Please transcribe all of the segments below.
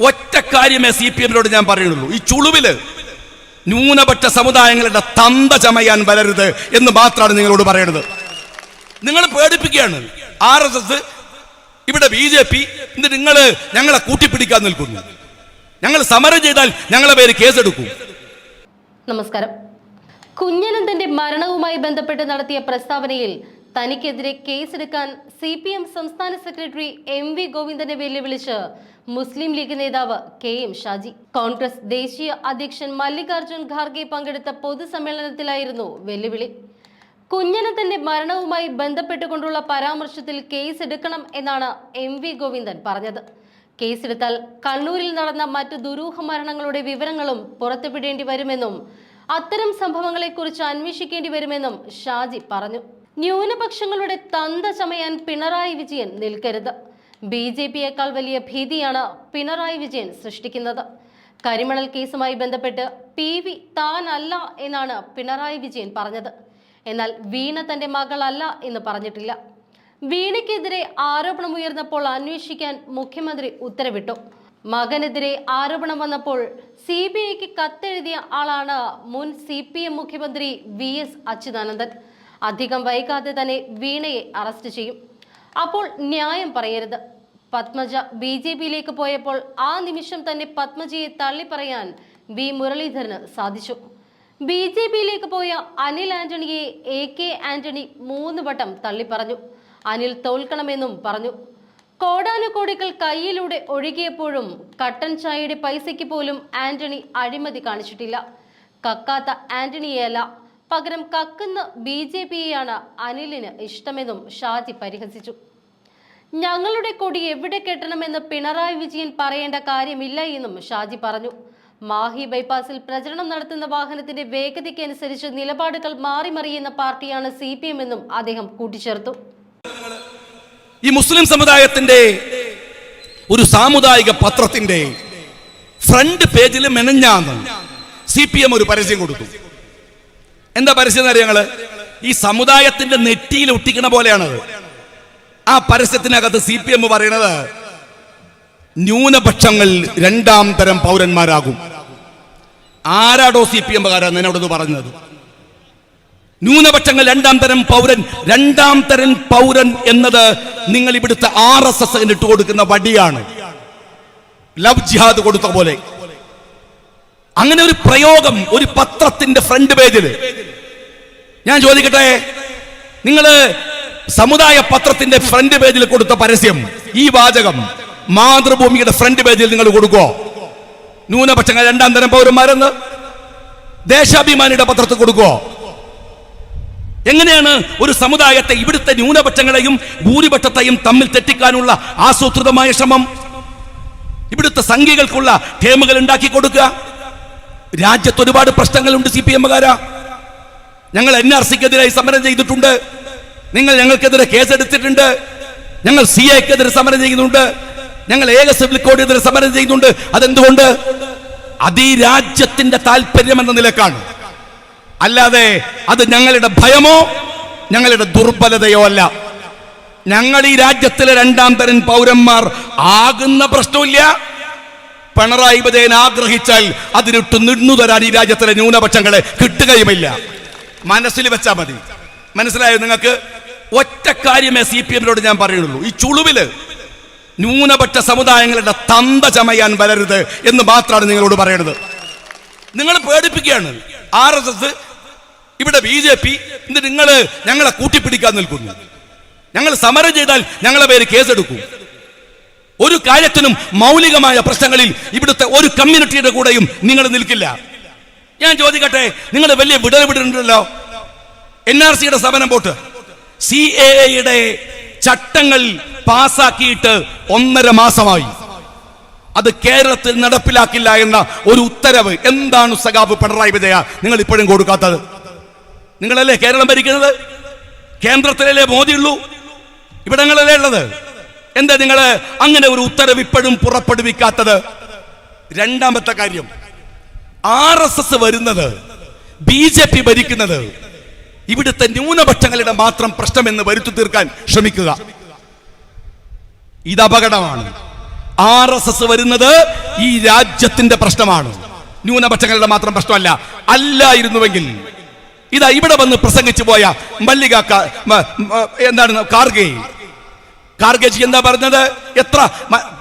ഒറ്റ കാര്യമേ CPM-നോട് ഞാൻ പറയുന്നുള്ളൂ. ഈ ചുളുവില് ന്യൂനപക്ഷ സമുദായങ്ങളുടെ തന്ത ചമയാൻ വരരുത് എന്ന് മാത്രമാണ് നിങ്ങളോട് പറയുന്നത്. നിങ്ങൾ പേടിപ്പിക്കുകയാണ്. RSS, ഇവിടെ BJP, നിങ്ങൾ ഞങ്ങളെ കൂട്ടിപ്പിടിക്കാൻ നിൽക്കുന്നു. ഞങ്ങൾ സമരം ചെയ്താൽ ഞങ്ങളെ പേര് കേസെടുക്കും. നമസ്കാരം. കുഞ്ഞനന്തന്റെ മരണവുമായി ബന്ധപ്പെട്ട് നടത്തിയ പ്രസ്താവനയിൽ തനിക്കെതിരെ കേസെടുക്കാൻ CPM സംസ്ഥാന സെക്രട്ടറി MV ഗോവിന്ദനെ വെല്ലുവിളിച്ച് മുസ്ലിം ലീഗ് നേതാവ് KM ഷാജി. കോൺഗ്രസ് ദേശീയ അധ്യക്ഷൻ മല്ലികാർജുൻ ഖാർഗെ പങ്കെടുത്ത പൊതുസമ്മേളനത്തിലായിരുന്നു വെല്ലുവിളി. കുഞ്ഞനന്തന്റെ മരണവുമായി ബന്ധപ്പെട്ടുകൊണ്ടുള്ള പരാമർശത്തിൽ കേസെടുക്കണം എന്നാണ് MV ഗോവിന്ദൻ പറഞ്ഞത്. കേസെടുത്താൽ കണ്ണൂരിൽ നടന്ന മറ്റു ദുരൂഹ മരണങ്ങളുടെ വിവരങ്ങളും പുറത്തുവിടേണ്ടി വരുമെന്നും അത്തരം സംഭവങ്ങളെക്കുറിച്ച് അന്വേഷിക്കേണ്ടി വരുമെന്നും ഷാജി പറഞ്ഞു. ന്യൂനപക്ഷങ്ങളുടെ തന്ത ചമയാൻ പിണറായി വിജയൻ നിൽക്കരുത്. BJP-യേക്കാൾ വലിയ ഭീതിയാണ് പിണറായി വിജയൻ സൃഷ്ടിക്കുന്നത്. കരിമണൽ കേസുമായി ബന്ധപ്പെട്ട് PV താനല്ല എന്നാണ് പിണറായി വിജയൻ പറഞ്ഞത്. എന്നാൽ വീണ തന്റെ മകളല്ല എന്ന് പറഞ്ഞിട്ടില്ല. വീണയ്ക്കെതിരെ ആരോപണമുയർന്നപ്പോൾ അന്വേഷിക്കാൻ മുഖ്യമന്ത്രി ഉത്തരവിട്ടു. മകനെതിരെ ആരോപണം വന്നപ്പോൾ CBIക്ക് കത്തെഴുതിയ ആളാണ് മുൻ CPM മുഖ്യമന്ത്രി VS അച്യുതാനന്ദൻ. അധികം വൈകാതെ തന്നെ വീണയെ അറസ്റ്റ് ചെയ്യും. അപ്പോൾ ന്യായം പറയരുത്. പത്മജ BJP-യിലേക്ക് പോയപ്പോൾ ആ നിമിഷം തന്നെ പത്മജയെ തള്ളിപ്പറയാൻ V മുരളീധരന് സാധിച്ചു. BJP-യിലേക്ക് പോയ അനിൽ ആന്റണിയെ AK ആന്റണി 3 വട്ടം തള്ളിപ്പറഞ്ഞു. അനിൽ തോൽക്കണമെന്നും പറഞ്ഞു. കോടാനുകോടികൾ കയ്യിലൂടെ ഒഴുകിയപ്പോഴും കട്ടൻ ചായയുടെ പൈസയ്ക്ക് പോലും ആന്റണി അഴിമതി കാണിച്ചിട്ടില്ല. കക്കാത്ത ആന്റണിയല്ല, പകരം കക്കുന്ന BJP-യെയാണ് അനിലിന് ഇഷ്ടമെന്നും ഷാജി പരിഹസിച്ചു. ഞങ്ങളുടെ കൊടി എവിടെ കെട്ടണമെന്ന് പിണറായി വിജയൻ പറയേണ്ട കാര്യമില്ല എന്നും ഷാജി പറഞ്ഞു. മാഹി ബൈപ്പാസിൽ പ്രചരണം നടത്തുന്ന വാഹനത്തിന്റെ വേഗതയ്ക്ക് അനുസരിച്ച് നിലപാടുകൾ മാറിമറിയുന്ന പാർട്ടിയാണ് CPM എന്നും അദ്ദേഹം കൂട്ടിച്ചേർത്തു. ഈ മുസ്ലിം സമുദായത്തിന്റെ ഒരു സാമുദായിക പത്രത്തിന്റെ ഫ്രണ്ട് പേജിൽ മെനഞ്ഞാന്ന് CPM ഒരു പരസ്യം കൊടുത്തു. എന്താ പരസ്യം എന്നറിയാം? ഞങ്ങള് ഈ സമുദായത്തിന്റെ നെറ്റിയിൽ ഒട്ടിക്കണ പോലെയാണത്. ആ പരസ്യത്തിനകത്ത് CPM പറയണത് ന്യൂനപക്ഷങ്ങൾ 2ാം തരം പൗരന്മാരാകും. ആരാടോ CPM-കാരാ എന്നോടൊന്ന് പറഞ്ഞത്? ന്യൂനപക്ഷങ്ങൾ 2ാം തരം പൗരൻ. 2ാം തരം പൗരൻ എന്നത് നിങ്ങൾ ഇവിടുത്തെ RSS ഇട്ട് കൊടുക്കുന്ന വടിയാണ്. ലവ് ജിഹാദ് കൊടുത്ത പോലെ അങ്ങനെ ഒരു പ്രയോഗം ഒരു പത്രത്തിന്റെ ഫ്രണ്ട് പേജിൽ. ഞാൻ ചോദിക്കട്ടെ, നിങ്ങള് സമുദായ പത്രത്തിന്റെ ഫ്രണ്ട് പേജിൽ കൊടുത്ത പരസ്യം, ഈ വാചകം മാതൃഭൂമിയുടെ ഫ്രണ്ട് പേജിൽ നിങ്ങൾ കൊടുക്കോ? ന്യൂനപക്ഷങ്ങൾ 2ാം തരം പൗരന്മാരെന്ന് ദേശാഭിമാനിയുടെ പത്രത്തിൽ കൊടുക്കോ? എങ്ങനെയാണ് ഒരു സമുദായത്തെ, ഇവിടുത്തെ ന്യൂനപക്ഷങ്ങളെയും ഭൂരിപക്ഷത്തെയും തമ്മിൽ തെറ്റിക്കാനുള്ള ആസൂത്രിതമായ ശ്രമം? ഇവിടുത്തെ സംഖ്യകൾക്കുള്ള ടേമുകൾ ഉണ്ടാക്കി കൊടുക്കുക. രാജ്യത്ത് ഒരുപാട് പ്രശ്നങ്ങളുണ്ട്. CPM-കാരാ, ഞങ്ങൾ NRC-ക്കെതിരായി സമരം ചെയ്തിട്ടുണ്ട്. നിങ്ങൾ ഞങ്ങൾക്കെതിരെ കേസെടുത്തിട്ടുണ്ട്. ഞങ്ങൾ CA-ക്കെതിരെ സമരം ചെയ്യുന്നുണ്ട്. ഞങ്ങൾ ഏക സിവിൽ കോഡിനെതിരെ സമരം ചെയ്യുന്നുണ്ട്. അതെന്തുകൊണ്ട്? അത് ഈ രാജ്യത്തിന്റെ താല്പര്യം എന്ന നിലക്കാണ്. അല്ലാതെ അത് ഞങ്ങളുടെ ഭയമോ ഞങ്ങളുടെ ദുർബലതയോ അല്ല. ഞങ്ങൾ ഈ രാജ്യത്തിലെ 2ാം തരം പൗരന്മാർ ആകുന്ന പ്രശ്നമില്ല. പിണറായി വിജയൻ ആഗ്രഹിച്ചാൽ അതിനിട്ട് നിന്നു തരാൻ ഈ രാജ്യത്തിലെ ന്യൂനപക്ഷങ്ങളെ കിട്ടുകയുമില്ല. മനസ്സിൽ വെച്ചാൽ മതി. മനസ്സിലായോ നിങ്ങൾക്ക്? ഒറ്റ കാര്യമേ CPM-നോട് ഞാൻ പറയുന്നുള്ളൂ. ഈ ചുളുവില് ന്യൂനപക്ഷ സമുദായങ്ങളുടെ തന്ത ചമയാൻ വരരുത് എന്ന് മാത്രമാണ് നിങ്ങളോട് പറയുന്നത്. നിങ്ങൾ പേടിപ്പിക്കുകയാണ്. RSS, ഇവിടെ BJP, നിങ്ങൾ ഞങ്ങളെ കൂട്ടിപ്പിടിക്കാൻ നിൽക്കുന്നു. ഞങ്ങൾ സമരം ചെയ്താൽ ഞങ്ങളെ പേര് കേസെടുക്കും. ഒരു കാര്യത്തിനും മൗലികമായ പ്രശ്നങ്ങളിൽ ഇവിടുത്തെ ഒരു കമ്മ്യൂണിറ്റിയുടെ കൂടെയും നിങ്ങൾ നിൽക്കില്ല. ഞാൻ ചോദിക്കട്ടെ, നിങ്ങൾ വലിയ വിടലുണ്ടല്ലോ. NRC-യുടെ സമരം പോട്ട് CAA-യുടെ ചട്ടങ്ങൾ പാസാക്കിയിട്ട് 1.5 മാസമായി. അത് കേരളത്തിൽ നടപ്പിലാക്കില്ല എന്ന ഒരു ഉത്തരവ് എന്താണ് സഖാവ് പിണറായി വിജയ നിങ്ങൾ ഇപ്പോഴും കൊടുക്കാത്തത്? നിങ്ങളല്ലേ കേരളം ഭരിക്കുന്നത്? കേന്ദ്രത്തിലല്ലേ മോദിയുള്ളൂ? ഇവിടങ്ങളല്ലേ ഉള്ളത്? എന്താ നിങ്ങൾ അങ്ങനെ ഒരു ഉത്തരവ് ഇപ്പോഴും പുറപ്പെടുവിക്കാത്തത്? രണ്ടാമത്തെ കാര്യം, RSS വരുന്നത്, BJP ഭരിക്കുന്നത് ഇവിടുത്തെ ന്യൂനപക്ഷങ്ങളുടെ മാത്രം പ്രശ്നമെന്ന് വരുത്തി തീർക്കാൻ ശ്രമിക്കുക. ഇത് അപകടമാണ്. RSS വരുന്നത് ഈ രാജ്യത്തിന്റെ പ്രശ്നമാണ്, ന്യൂനപക്ഷങ്ങളുടെ മാത്രം പ്രശ്നമല്ല. അല്ലായിരുന്നുവെങ്കിൽ ഇതാ ഇവിടെ വന്ന് പ്രസംഗിച്ചു പോയ എന്താണ് കാർഗേജി എന്താ പറഞ്ഞത്? എത്ര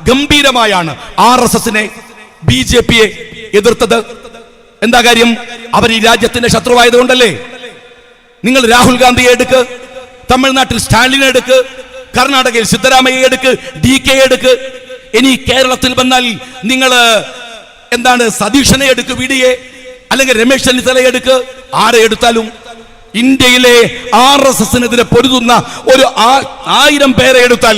ഗംഭീരമായാണ് RSSനെ BJPയെ എതിർത്തത്. എന്താ കാര്യം? അവർ ഈ രാജ്യത്തിന്റെ ശത്രുവായതുകൊണ്ടല്ലേ. നിങ്ങൾ രാഹുൽ ഗാന്ധിയെ എടുക്ക്, തമിഴ്നാട്ടിൽ സ്റ്റാലിനെ എടുക്ക്, കർണാടകയിൽ സിദ്ധരാമയ്യെ എടുക്ക്, DK എടുക്ക്. ഇനി കേരളത്തിൽ വന്നാൽ നിങ്ങൾ എന്താണ് സതീശനെ എടുക്ക്, VD-യെ, അല്ലെങ്കിൽ രമേശ് ചെന്നിത്തലയെ എടുക്ക്. ആരെ എടുത്താലും ഇന്ത്യയിലെ RSSനെതിരെ പൊരുതുന്ന ഒരു 1000 പേരെ എടുത്താൽ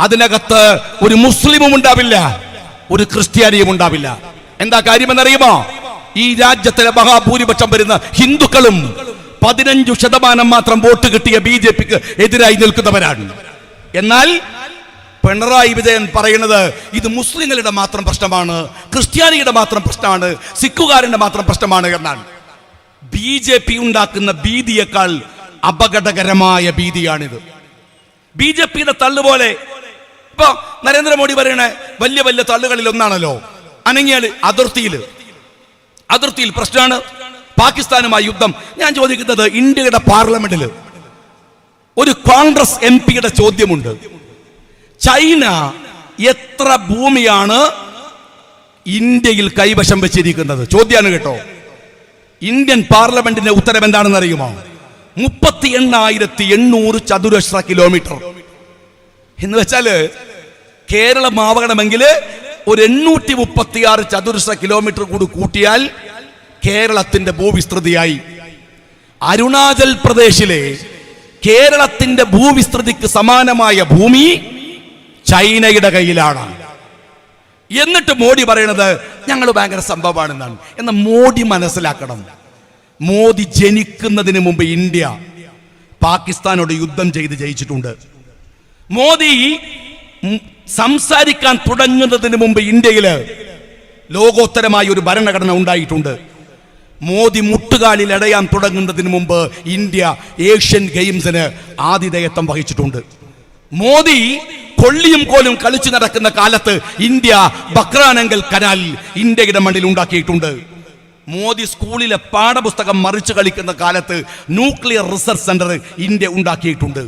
അതിനകത്ത് ഒരു മുസ്ലിമും ഉണ്ടാവില്ല, ഒരു ക്രിസ്ത്യാനിയും ഉണ്ടാവില്ല. എന്താ കാര്യമെന്നറിയുമോ? ഈ രാജ്യത്തിലെ മഹാഭൂരിപക്ഷം വരുന്ന ഹിന്ദുക്കളും 15% മാത്രം വോട്ട് കിട്ടിയ BJPക്ക് എതിരായി നിൽക്കുന്നവരാണ്. എന്നാൽ പിണറായി വിജയൻ പറയുന്നത് ഇത് മുസ്ലിങ്ങളുടെ മാത്രം പ്രശ്നമാണ്, ക്രിസ്ത്യാനിയുടെ മാത്രം പ്രശ്നമാണ്, സിഖുകാരന്റെ മാത്രം പ്രശ്നമാണ് എന്നാണ്. BJP ഉണ്ടാക്കുന്ന ഭീതിയേക്കാൾ അപകടകരമായ ഭീതിയാണിത്. BJPയുടെ തള്ളുപോലെ ഇപ്പൊ നരേന്ദ്രമോദി പറയണ വലിയ വലിയ തള്ളുകളിൽ ഒന്നാണല്ലോ അനങ്ങിയാൽ അതിർത്തിയിൽ പ്രശ്നമാണ്, പാകിസ്ഥാനുമായി യുദ്ധം. ഞാൻ ചോദിക്കുന്നത്, ഇന്ത്യയുടെ പാർലമെന്റിൽ ഒരു കോൺഗ്രസ് MP-യുടെ ചോദ്യമുണ്ട്, ചൈന എത്ര ഭൂമിയാണ് ഇന്ത്യയിൽ കൈവശം വെച്ചിരിക്കുന്നത്? ചോദ്യമാണ് കേട്ടോ. ഇന്ത്യൻ പാർലമെന്റിന്റെ ഉത്തരം എന്താണെന്ന് അറിയുമോ? 38,800 ചതുരശ്ര കിലോമീറ്റർ. എന്ന് വെച്ചാല് കേരളം ആവണമെങ്കിൽ ഒരു 836 ചതുരശ്ര കിലോമീറ്റർ കൂടി കൂട്ടിയാൽ കേരളത്തിന്റെ ഭൂവിസ്തൃതിയായി. അരുണാചൽ പ്രദേശിലെ കേരളത്തിന്റെ ഭൂവിസ്തൃതിക്ക് സമാനമായ ഭൂമി ചൈനയുടെ കയ്യിലാണ്. എന്നിട്ട് മോഡി പറയണത് ഞങ്ങൾ ഭയങ്കര സംഭവമാണെന്നാണ്. എന്നാൽ മോഡി മനസ്സിലാക്കണം, മോദി ജനിക്കുന്നതിന് മുമ്പ് ഇന്ത്യ പാകിസ്ഥാനോട് യുദ്ധം ചെയ്ത് ജയിച്ചിട്ടുണ്ട്. മോദി സംസാരിക്കാൻ തുടങ്ങുന്നതിന് മുമ്പ് ഇന്ത്യയില് ലോകോത്തരമായ ഒരു ഭരണഘടന ഉണ്ടായിട്ടുണ്ട്. മോദി മുട്ടുകാലിൽ അടയാൻ തുടങ്ങുന്നതിന് മുമ്പ് ഇന്ത്യ ഏഷ്യൻ ഗെയിംസിന് ആതിഥേയത്വം വഹിച്ചിട്ടുണ്ട്. മോദി കൊള്ളിയും കോലും കളിച്ചു നടക്കുന്ന കാലത്ത് ഇന്ത്യ ബക്രാനങ്കൽ കനാൽ ഇന്ത്യയുടെ മണ്ണിൽ ഉണ്ടാക്കിയിട്ടുണ്ട്. മോദി സ്കൂളിലെ പാഠപുസ്തകം മറിച്ചു കളിക്കുന്ന കാലത്ത് ന്യൂക്ലിയർ റിസർച്ച് സെന്റർ ഇന്ത്യ ഉണ്ടാക്കിയിട്ടുണ്ട്.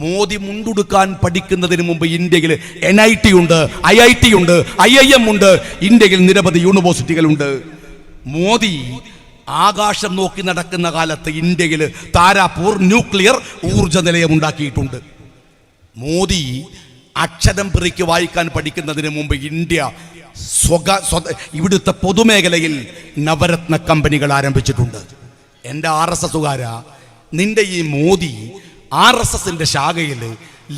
മോദി മുണ്ടുടുക്കാൻ പഠിക്കുന്നതിന് മുമ്പ് ഇന്ത്യയിൽ NIT ഉണ്ട്, IIT ഉണ്ട്, IIM ഉണ്ട്, ഇന്ത്യയിൽ നിരവധി യൂണിവേഴ്സിറ്റികളുണ്ട്. മോദി ആകാശം നോക്കി നടക്കുന്ന കാലത്ത് ഇന്ത്യയിൽ താരാപൂർ ന്യൂക്ലിയർ ഊർജ നിലയം ഉണ്ടാക്കിയിട്ടുണ്ട്. മോദി അക്ഷരം പിറിക്ക് വായിക്കാൻ പഠിക്കുന്നതിന് മുമ്പ് ഇന്ത്യ ഇവിടുത്തെ പൊതുമേഖലയിൽ നവരത്ന കമ്പനികൾ ആരംഭിച്ചിട്ടുണ്ട്. എൻ്റെ RSSകാരാ, നിന്റെ ഈ മോദി RSSന്റെ ശാഖയിൽ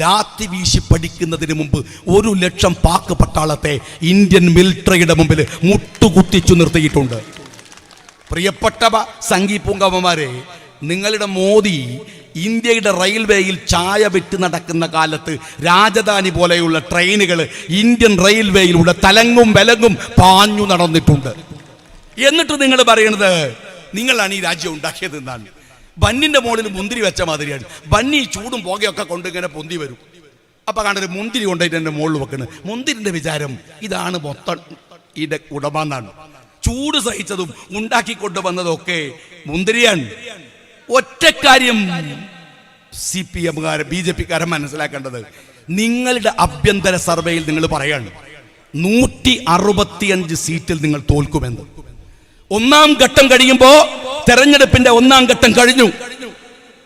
ലാത്തി വീശി പഠിക്കുന്നതിന് മുമ്പ് 1 ലക്ഷം പാക് പട്ടാളത്തെ ഇന്ത്യൻ മിലിറ്ററിയുടെ മുമ്പിൽ മുട്ടുകുത്തിച്ചു നിർത്തിയിട്ടുണ്ട്. പ്രിയപ്പെട്ട സംഘി പൂങ്കവന്മാരെ, നിങ്ങളുടെ മോദി ഇന്ത്യയുടെ റെയിൽവേയിൽ ചായ വിറ്റ് നടക്കുന്ന കാലത്ത് രാജധാനി പോലെയുള്ള ട്രെയിനുകൾ ഇന്ത്യൻ റെയിൽവേയിലൂടെ തലങ്ങും വിലങ്ങും പാഞ്ഞു നടന്നിട്ടുണ്ട്. എന്നിട്ട് നിങ്ങൾ പറയുന്നത് നിങ്ങളാണ് ഈ രാജ്യം ഉണ്ടാക്കിയത് എന്നാണ്. ബന്നിന്റെ മുകളിൽ മുന്തിരി വെച്ച മാതിരിയാണ്. ബന്നി ചൂടും പുകയൊക്കെ കൊണ്ടിങ്ങനെ പൊന്തി വരും. അപ്പൊ കണ്ടൊരു മുന്തിരി കൊണ്ടുപോയിട്ട് എൻ്റെ മുകളിൽ വെക്കുന്നത്. മുന്തിരിന്റെ വിചാരം ഇതാണ് മൊത്തം ഇതിന്റെ ഉടമന്നാണ്. ചൂട് സഹിച്ചതും ഉണ്ടാക്കിക്കൊണ്ട് വന്നതൊക്കെ മുന്തിരിയാണ്. ഒറ്റക്കാര്യം CPM-കാരൻ BJP-കാരൻ മനസ്സിലാക്കേണ്ടത്, നിങ്ങളുടെ ആഭ്യന്തര സർവേയിൽ നിങ്ങൾ പറയാണ് 165 സീറ്റിൽ നിങ്ങൾ തോൽക്കുമെന്ന്. 1-ാം ഘട്ടം കഴിയുമ്പോ തെരഞ്ഞെടുപ്പിന്റെ 1-ാം ഘട്ടം കഴിഞ്ഞു.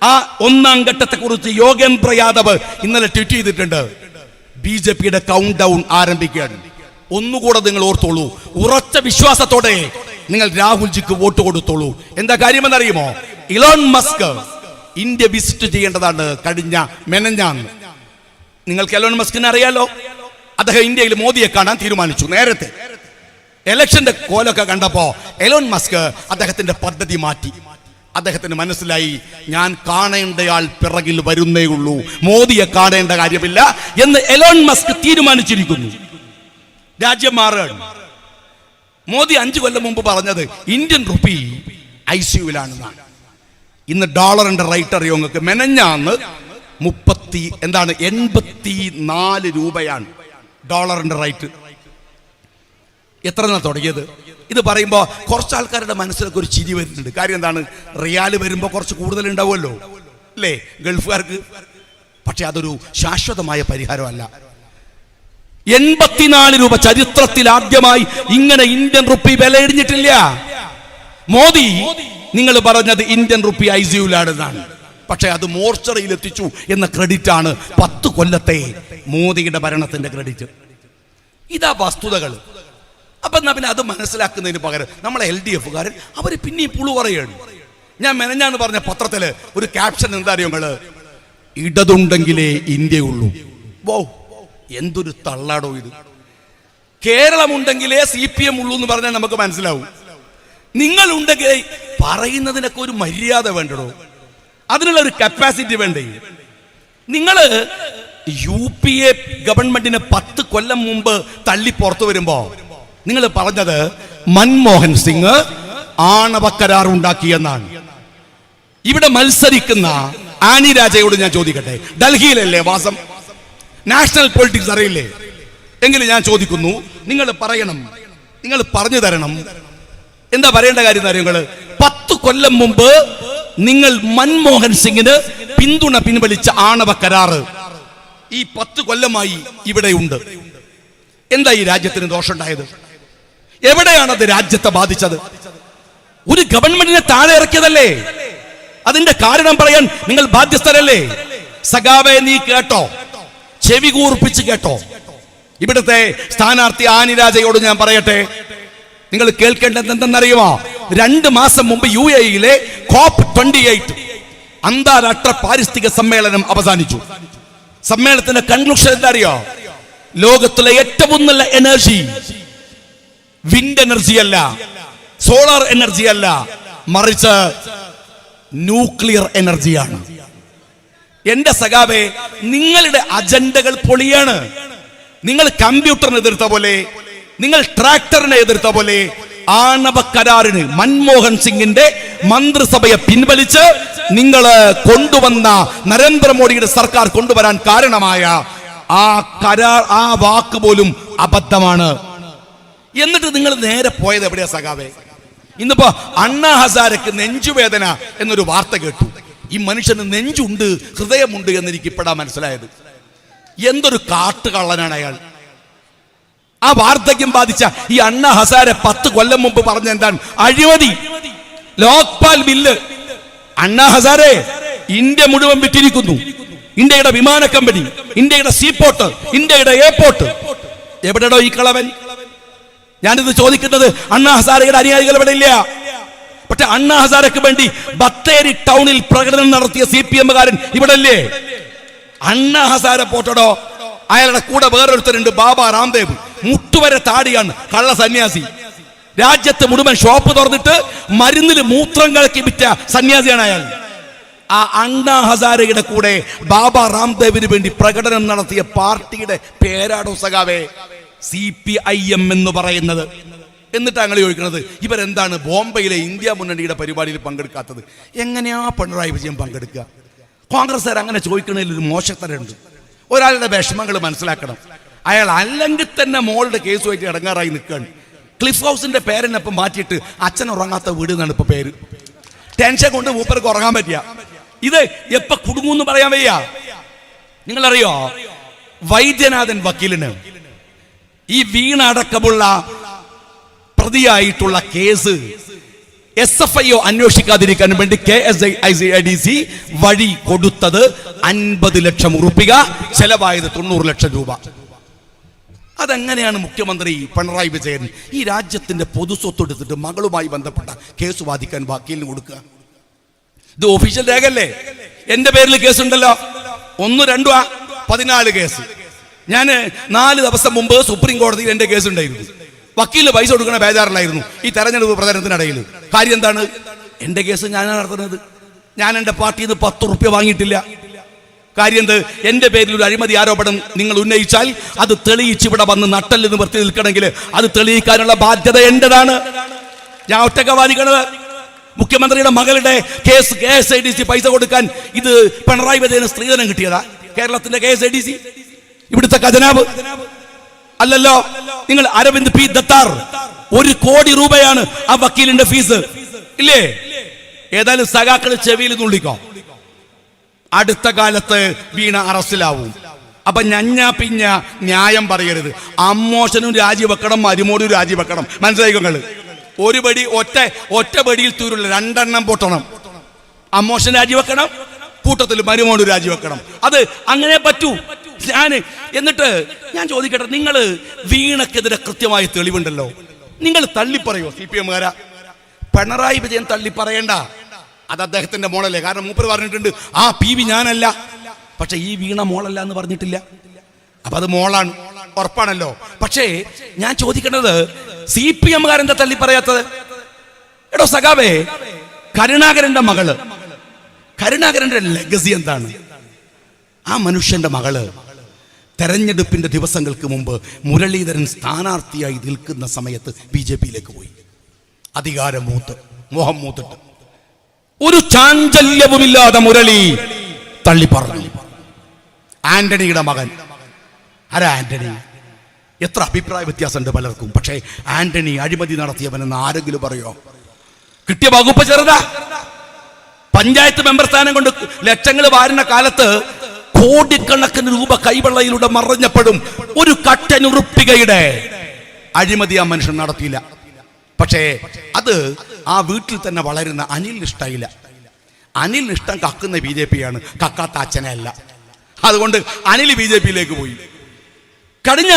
ആ 1-ാം ഘട്ടത്തെ കുറിച്ച് യോഗേന്ദ്ര യാദവ് ഇന്നലെ ട്വീറ്റ് ചെയ്തിട്ടുണ്ട്. BJP-യുടെ കൗണ്ട് ഡൗൺ ആരംഭിക്കുകയാണ്. ഒന്നുകൂടെ നിങ്ങൾ ഓർത്തോളൂ, ഉറച്ച വിശ്വാസത്തോടെ നിങ്ങൾ രാഹുൽജിക്ക് വോട്ട് കൊടുത്തോളൂ. എന്താ കാര്യമെന്നറിയുമോ? ഇലോൺ മസ്ക് ഇന്ത്യ വിസിറ്റ് ചെയ്യേണ്ടതാണ് കഴിഞ്ഞ മെനഞ്ഞാന്ന്. നിങ്ങൾക്ക് എലോൺ മസ്കിനെ അറിയാലോ. അദ്ദേഹം ഇന്ത്യയിൽ മോദിയെ കാണാൻ തീരുമാനിച്ചു. നേരത്തെ ഇലക്ഷന്റെ കോലൊക്കെ കണ്ടപ്പോ എലോൺ മസ്ക് അദ്ദേഹത്തിന്റെ പദ്ധതി മാറ്റി. അദ്ദേഹത്തിന് മനസ്സിലായി, ഞാൻ കാണേണ്ടയാൾ പിറകിൽ വരുന്നേ ഉള്ളൂ, മോദിയെ കാണേണ്ട കാര്യമില്ല എന്ന് എലോൺ മസ്ക് തീരുമാനിച്ചിരിക്കുന്നു. രാജ്യം മാറുകയാണ്. മോദി 5 കൊല്ലം മുമ്പ് പറഞ്ഞത് ഇന്ത്യൻ റുപ്പി ICU-ലാണെന്നാണ്. ഇന്ന് ഡോളറിന്റെ റേറ്റ് അറിയോ നിങ്ങൾക്ക്? മെനഞ്ഞാന്ന് 84 രൂപയാണ്. ഡോളറിന്റെ റേറ്റ് എത്ര നാൾ തുടങ്ങിയത്? ഇത് പറയുമ്പോൾ കുറച്ച് ആൾക്കാരുടെ മനസ്സിലൊക്കെ ഒരു ചിരി വരുന്നുണ്ട്. കാര്യം എന്താണ്? റിയാൽ വരുമ്പോൾ കുറച്ച് കൂടുതൽ ഉണ്ടാവുമല്ലോ അല്ലേ ഗൾഫുകാർക്ക്. പക്ഷെ അതൊരു ശാശ്വതമായ പരിഹാരമല്ല. 84 രൂപ ചരിത്രത്തിൽ ആദ്യമായി ഇങ്ങനെ ഇന്ത്യൻ റുപ്പി വില ഇടിഞ്ഞിട്ടില്ല. മോദി നിങ്ങൾ പറഞ്ഞത് ഇന്ത്യൻ റുപ്പി ICUലാണെന്നാണ്. പക്ഷെ അത് മോർച്ചറിയിൽ എത്തിച്ചു എന്ന ക്രെഡിറ്റ് ആണ് 10 കൊല്ലത്തെ മോദിയുടെ ഭരണത്തിന്റെ ക്രെഡിറ്റ്. ഇതാ വസ്തുതകൾ. അപ്പൊ എന്നാ പിന്നെ അത് മനസ്സിലാക്കുന്നതിന് പകരം നമ്മളെ LDFകാരൻ അവര് പിന്നെയും പുളു പറയുകയാണ്. ഞാൻ മെനഞ്ഞാന്ന് പറഞ്ഞ പത്രത്തില് ഒരു ക്യാപ്ഷൻ എന്താ അറിയോ നിങ്ങള്? ഇടതുണ്ടെങ്കിലേ ഇന്ത്യയുള്ളൂ. വോ, എന്തൊരു തള്ളാടോ ഇത്! കേരളമുണ്ടെങ്കിലേ CPM ഉള്ളൂ എന്ന് പറഞ്ഞാൽ നമുക്ക് മനസ്സിലാവും. നിങ്ങളുണ്ടെങ്കിൽ പറയുന്നതിനൊക്കെ ഒരു മര്യാദ വേണ്ടടോ, അതിനുള്ള ഒരു കപ്പാസിറ്റി വേണ്ടേ? നിങ്ങള് UPA ഗവൺമെന്റിന് 10 കൊല്ലം മുമ്പ് തള്ളി പുറത്തു വരുമ്പോ നിങ്ങൾ പറഞ്ഞത് മൻമോഹൻ സിംഗ് ആണവ കരാർ ഉണ്ടാക്കിയെന്നാണ്. ഇവിടെ മത്സരിക്കുന്ന ആനി രാജയോട് ഞാൻ ചോദിക്കട്ടെ, ഡൽഹിയിലല്ലേ വാസം? നാഷണൽ പൊളിറ്റിക്സ് അറിയില്ലേ? എങ്കിലും ഞാൻ ചോദിക്കുന്നു, നിങ്ങൾ പറയണം, നിങ്ങൾ പറഞ്ഞു തരണം. എന്താ പറയേണ്ട കാര്യം അറിയുന്നത്? 10 കൊല്ലം മുമ്പ് നിങ്ങൾ മൻമോഹൻ സിംഗിന് പിന്തുണ പിൻവലിച്ച ആണവ കരാറ് ഈ 10 കൊല്ലമായി ഇവിടെയുണ്ട്. എന്താ ഈ രാജ്യത്തിന് ദോഷമുണ്ടായത്? എവിടെയാണത് രാജ്യത്തെ ബാധിച്ചത്? ഒരു ഗവൺമെന്റിനെ താഴെ ഇറക്കിയതല്ലേ? അതിന്റെ കാരണം പറയാൻ നിങ്ങൾ ബാധ്യസ്ഥരല്ലേ? സഖാവേ, നീ കേട്ടോ, ചെവി കൂർപ്പിച്ച് കേട്ടോ. ഇവിടുത്തെ സ്ഥാനാർത്ഥി ആനി രാജയോട് ഞാൻ പറയട്ടെ, നിങ്ങൾ കേൾക്കേണ്ടത് എന്തെന്നറിയുമോ? 2 മാസം മുമ്പ് UAE-യിലെ COP28 അന്താരാഷ്ട്ര പാരിസ്ഥിതിക സമ്മേളനം അവസാനിച്ചു. സമ്മേളനത്തിന്റെ കൺക്ലൂഷൻ എന്താ അറിയോ? ലോകത്തിലെ ഏറ്റവും നല്ല എനർജി വിൻഡ് എനർജി അല്ല, സോളാർ എനർജി അല്ല, മറിച്ച് ന്യൂക്ലിയർ എനർജിയാണ്. എന്റെ സഖാവേ, നിങ്ങളുടെ അജണ്ടകൾ പൊളിയാണ്. നിങ്ങൾ കമ്പ്യൂട്ടറിനെ എതിർത്ത പോലെ, നിങ്ങൾ ട്രാക്ടറിനെ എതിർത്ത പോലെ ആണവ കരാറിന് മൻമോഹൻ സിംഗിന്റെ മന്ത്രിസഭയെ പിൻവലിച്ച് നിങ്ങൾ കൊണ്ടുവന്ന നരേന്ദ്രമോദിയുടെ സർക്കാർ കൊണ്ടുവരാൻ കാരണമായ ആ കരാർ, ആ വാക്ക് പോലും അബദ്ധമാണ്. എന്നിട്ട് നിങ്ങൾ നേരെ പോയത് എവിടെയാ സഖാവേ? ഇന്നിപ്പോ അണ്ണാ ഹസാരക്ക് നെഞ്ചുവേദന എന്നൊരു വാർത്ത കേട്ടു. ഈ മനുഷ്യന് നെഞ്ചുണ്ട്, ഹൃദയമുണ്ട് എന്ന് എനിക്ക് ഇപ്പോഴാ മനസ്സിലായത്. എന്തൊരു കാട്ടുകള്ളനാണ് അയാൾ. ആ വാർദ്ധക്യം ബാധിച്ച ഈ അണ്ണാ ഹസാരെ 10 കൊല്ലം മുമ്പ് പറഞ്ഞ എന്താണ്? അഴിമതി, ലോക്പാൽ ബില്ല്. അണ്ണാ ഹസാരെ ഇന്ത്യ മുഴുവൻ വിറ്റിരിക്കുന്നു. ഇന്ത്യയുടെ വിമാന കമ്പനി, ഇന്ത്യയുടെ സീപോർട്ട്, ഇന്ത്യയുടെ എയർപോർട്ട്. എവിടെയോ ഈ കളവൻ? ഞാനിത് ചോദിക്കുന്നത് അണ്ണാ ഹസാരയുടെ അനുയായികൾ ഇവിടെ ഇല്ല. പക്ഷെ അണ്ണാ ഹസാരക്ക് വേണ്ടി ബത്തേരി ടൗണിൽ പ്രകടനം നടത്തിയ CPM-കാരൻ ഇവിടെ ഇല്ലേ? അണ്ണാ ഹസാര പോട്ടടോ. അയാളുടെ കൂടെ വേറൊരുത്തരുണ്ട്, ബാബ രാംദേവ്. മുട്ടുവരെ താടിയാണ്, കള്ള സന്യാസി. രാജ്യത്ത് മുഴുവൻ ഷോപ്പ് തുറന്നിട്ട് മരുന്നിൽ മൂത്രം കലക്കി വിറ്റ സന്യാസിയാണ് അയാൾ. ആ അണ്ണാ ഹസാരയുടെ കൂടെ ബാബ രാംദേവിന് വേണ്ടി പ്രകടനം നടത്തിയ പാർട്ടിയുടെ പേരാടോ സഖാവേ CPIM എന്ന് പറയുന്നത്. എന്നിട്ട് ഞങ്ങൾ ചോദിക്കുന്നത്, ഇവരെന്താണ് ബോംബെയിലെ ഇന്ത്യ മുന്നണിയുടെ പരിപാടിയിൽ പങ്കെടുക്കാത്തത്? എങ്ങനെയാ പിണറായി വിജയൻ പങ്കെടുക്കുക? കോൺഗ്രസ്സുകാർ അങ്ങനെ ചോദിക്കുന്നതിൽ ഒരു മോശത്തരമുണ്ട്. ഒരാളുടെ വിഷമങ്ങൾ മനസ്സിലാക്കണം. അയാൾ അല്ലെങ്കിൽ തന്നെ മോളുടെ കേസുമായിട്ട് ഇടങ്ങാറായി നിൽക്കുകയാണ്. ക്ലിഫ് ഹൗസിന്റെ പേരിനൊപ്പം മാറ്റിയിട്ട് അച്ഛൻ ഉറങ്ങാത്ത വീട് എന്നാണ് ഇപ്പൊ പേര്. ടെൻഷൻ കൊണ്ട് മൂപ്പർക്ക് ഉറങ്ങാൻ പറ്റിയ. ഇത് എപ്പ കുടുങ്ങൂന്ന് പറയാൻ വയ്യ. നിങ്ങളറിയോ, വൈദ്യനാഥൻ വക്കീലിന് ഈ വീണ അടക്കമുള്ള പ്രതിയായിട്ടുള്ള കേസ് SFIO അന്വേഷിക്കാതിരിക്കാൻ വേണ്ടി KSIDC വഴി കൊടുത്തത് 50 ലക്ഷം ഉറുപ്പിക, ചെലവായത് 90 ലക്ഷം രൂപ. അതെങ്ങനെയാണ് മുഖ്യമന്ത്രി പിണറായി വിജയൻ ഈ രാജ്യത്തിന്റെ പൊതുസ്വത്ത് എടുത്തിട്ട് മകളുമായി ബന്ധപ്പെട്ട കേസ് വാദിക്കാൻ വക്കീലിന് കൊടുക്കുക? ഇത് ഒഫീഷ്യൽ രേഖയല്ലേ? എന്റെ പേരിൽ കേസുണ്ടല്ലോ, 1, 2, 14 കേസ്. ഞാൻ 4 ദിവസം മുമ്പ് സുപ്രീം കോടതിയിൽ എന്റെ കേസ് ഉണ്ടായിരുന്നു. വക്കീലിന് പൈസ കൊടുക്കണ ബേജാറിലായിരുന്നു ഈ തെരഞ്ഞെടുപ്പ് പ്രചരണത്തിനിടയിൽ. കാര്യം എന്താണ്? എന്റെ കേസ് ഞാനാണ് നടത്തുന്നത്. ഞാൻ എന്റെ പാർട്ടിയിൽ നിന്ന് 10 റുപ്യ വാങ്ങിയിട്ടില്ല. കാര്യം എന്ത്? എന്റെ പേരിൽ ഒരു അഴിമതി ആരോപണം നിങ്ങൾ ഉന്നയിച്ചാൽ അത് തെളിയിച്ച് ഇവിടെ വന്ന് നട്ടല് നിവർത്തി നിൽക്കണമെങ്കിൽ അത് തെളിയിക്കാനുള്ള ബാധ്യത എന്റേതാണ്. ഞാൻ ഒറ്റക്ക വാദിക്കണത്. മുഖ്യമന്ത്രിയുടെ മകളുടെ കേസ് KSIDC പൈസ കൊടുക്കാൻ ഇത് പിണറായി വിജയന് സ്ത്രീധനം കിട്ടിയതാ? കേരളത്തിന്റെ KSIDC, ഇവിടുത്തെ ഖജനാവ്. അല്ലല്ലോ. നിങ്ങൾ അരവിന്ദ് പി ദത്താർ 1 കോടി രൂപയാണ് ആ വക്കീലിന്റെ ഫീസ്, ഇല്ലേ? ഏതായാലും സഖാക്കൾ ചെവിയിൽ തുള്ളിക്കോ, അടുത്ത കാലത്ത് വീണ അറസ്റ്റിലാവും. അപ്പൊ ഞഞ്ഞാ പിഞ്ഞ ന്യായം പറയരുത്. അമ്മോശനും രാജിവെക്കണം, മരുമോനും രാജിവെക്കണം. മനസ്സിലായിക്കോങ്ങൾ. ഒരു പടി ഒറ്റ പടിയിൽ തീരുള്ള 2 എണ്ണം പൊട്ടണം. അമ്മോശൻ രാജിവെക്കണം, കൂട്ടത്തിൽ മരുമോനും രാജിവെക്കണം. അത് അങ്ങനെ പറ്റൂ. എന്നിട്ട് ഞാൻ ചോദിക്കട്ടെ, നിങ്ങൾ വീണക്കെതിരെ കൃത്യമായ തെളിവുണ്ടല്ലോ, നിങ്ങൾ തള്ളിപ്പറയോ? CPM-കാരാ പിണറായി വിജയൻ തള്ളി പറയണ്ട, അത് അദ്ദേഹത്തിന്റെ മോളല്ലേ. കാരണം മൂപ്പർ പറഞ്ഞിട്ടുണ്ട് ആ PV ഞാനല്ല, പക്ഷെ ഈ വീണ മോളല്ല എന്ന് പറഞ്ഞിട്ടില്ല. അപ്പൊ അത് മോളാണ്, ഉറപ്പാണല്ലോ. പക്ഷേ ഞാൻ ചോദിക്കേണ്ടത്, CPM-കാരെന്താ തള്ളി പറയാത്തത്? എടോ സഖാവേ, കരുണാകരന്റെ മകള്, കരുണാകരന്റെ ലെഗസി എന്താണ്? ആ മനുഷ്യന്റെ മകള് തെരഞ്ഞെടുപ്പിന്റെ ദിവസങ്ങൾക്ക് മുമ്പ് മുരളീധരൻ സ്ഥാനാർത്ഥിയായി നിൽക്കുന്ന സമയത്ത് BJP-യിലേക്ക് പോയി. അധികാരം മോഹം മൂത്തിട്ട് ഒരു ചാഞ്ചല്യവുമില്ലാതെ മുരളി തള്ളി പറഞ്ഞു. ആന്റണിയുടെ മകൻ, ആരാ ആന്റണി? എത്ര അഭിപ്രായ വ്യത്യാസമുണ്ട് പലർക്കും. പക്ഷേ ആന്റണി അഴിമതി നടത്തിയവനെന്ന് ആരെങ്കിലും പറയോ? കിട്ടിയ വകുപ്പ് ചെറുതാ. പഞ്ചായത്ത് മെമ്പർ സ്ഥാനം കൊണ്ട് ലക്ഷങ്ങൾ വാരുന്ന കാലത്ത് കോടിക്കണക്കിന് രൂപ കൈവെള്ളയിലൂടെ മറഞ്ഞപ്പോഴും ഒരു കട്ടനുറുപ്പികയുടെ അഴിമതി ആ മനുഷ്യൻ നടത്തിയില്ല. പക്ഷേ അത് ആ വീട്ടിൽ തന്നെ വളരുന്ന അനിലിന് ഇഷ്ടമായില്ല. അനിലിന് ഇഷ്ടം കക്കുന്ന BJP-യാണ്, കക്കാത്ത അച്ഛനല്ല. അതുകൊണ്ട് അനിൽ BJP-യിലേക്ക് പോയി. കഴിഞ്ഞ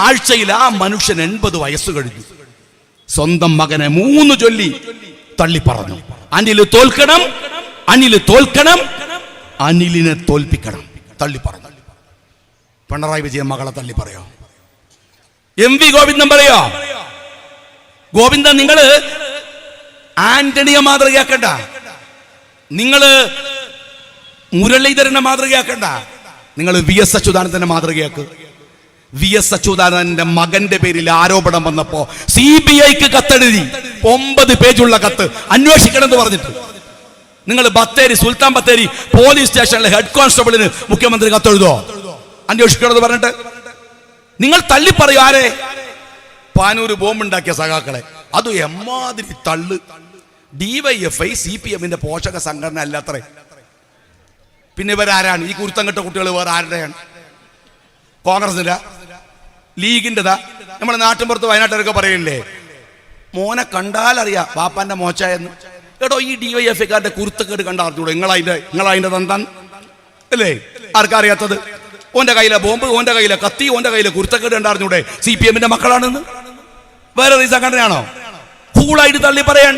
ആഴ്ചയിൽ ആ മനുഷ്യൻ 80 വയസ്സ് കഴിഞ്ഞു. സ്വന്തം മകനെ 3 ചൊല്ലി തള്ളി പറഞ്ഞു. അനിൽ തോൽക്കണം, അനിൽ തോൽക്കണം, അനിലിനെ തോൽപ്പിക്കണം. തള്ളി പറഞ്ഞു. പിണറായി വിജയൻ മകളെ തള്ളി പറയോ? MV ഗോവിന്ദൻ പറയോ? ഗോവിന്ദൻ, നിങ്ങള് ആന്റണിയെ മാതൃകയാക്കണ്ട, നിങ്ങള് മുരളീധരനെ മാതൃകയാക്കണ്ട, നിങ്ങൾ VS അച്യുതാനന്ദനെ മാതൃകയാക്ക്. VS അച്യുതാനന്ദന്റെ മകന്റെ പേരിൽ ആരോപണം വന്നപ്പോ CBI-ക്ക് കത്തെഴുതി, 9 പേജുള്ള കത്ത്, അന്വേഷിക്കണം എന്ന് പറഞ്ഞിട്ട്. നിങ്ങൾ ബത്തേരി, സുൽത്താൻ ബത്തേരി പോലീസ് സ്റ്റേഷനിലെ ഹെഡ് കോൺസ്റ്റബിളിന് മുഖ്യമന്ത്രി കത്തെഴുതോ? അന്വേഷിക്കണമെന്ന് പറഞ്ഞിട്ട് നിങ്ങൾ തള്ളിപ്പറയും. ആരെ? പാനൂര് ബോംബുണ്ടാക്കിയ സഖാക്കളെ. അത് എമ്മാതിരി തള്ളു. DYFI CPM-ന്റെ പോഷക സംഘടന അല്ലാത്രേ. പിന്നെ ഇവരാരാണ്? ഈ കുരുത്തങ്കെട്ട കുട്ടികൾ വേറെ ആരുടെയാണ്? കോൺഗ്രസിന്റെ, ലീഗിൻ്റെതാ? നമ്മുടെ നാട്ടിൻപുറത്ത് വയനാട്ടുകാരൊക്കെ പറയില്ലേ, മോനെ കണ്ടാലറിയാം പാപ്പാന്റെ മോച്ചായെന്ന്. എടോ, ഈ DYFI-കാരുടെ കുരുത്തക്കേട് കണ്ടറിഞ്ഞൂടെ? നിങ്ങളതിൻ്റെ തന്താൻ അല്ലേ? ആർക്കറിയാത്തത്? ഓന്റെ കയ്യിലെ ബോംബ്, ഓന്റെ കയ്യിലെ കത്തി, ഓന്റെ കയ്യിലെ കുരുത്തക്കേട് കണ്ടറിഞ്ഞൂടെ CPM-ന്റെ മക്കളാണെന്ന്? വേറെ ഈ സംഘടനയാണോ? കൂളായിട്ട് തള്ളി പറയാൻ.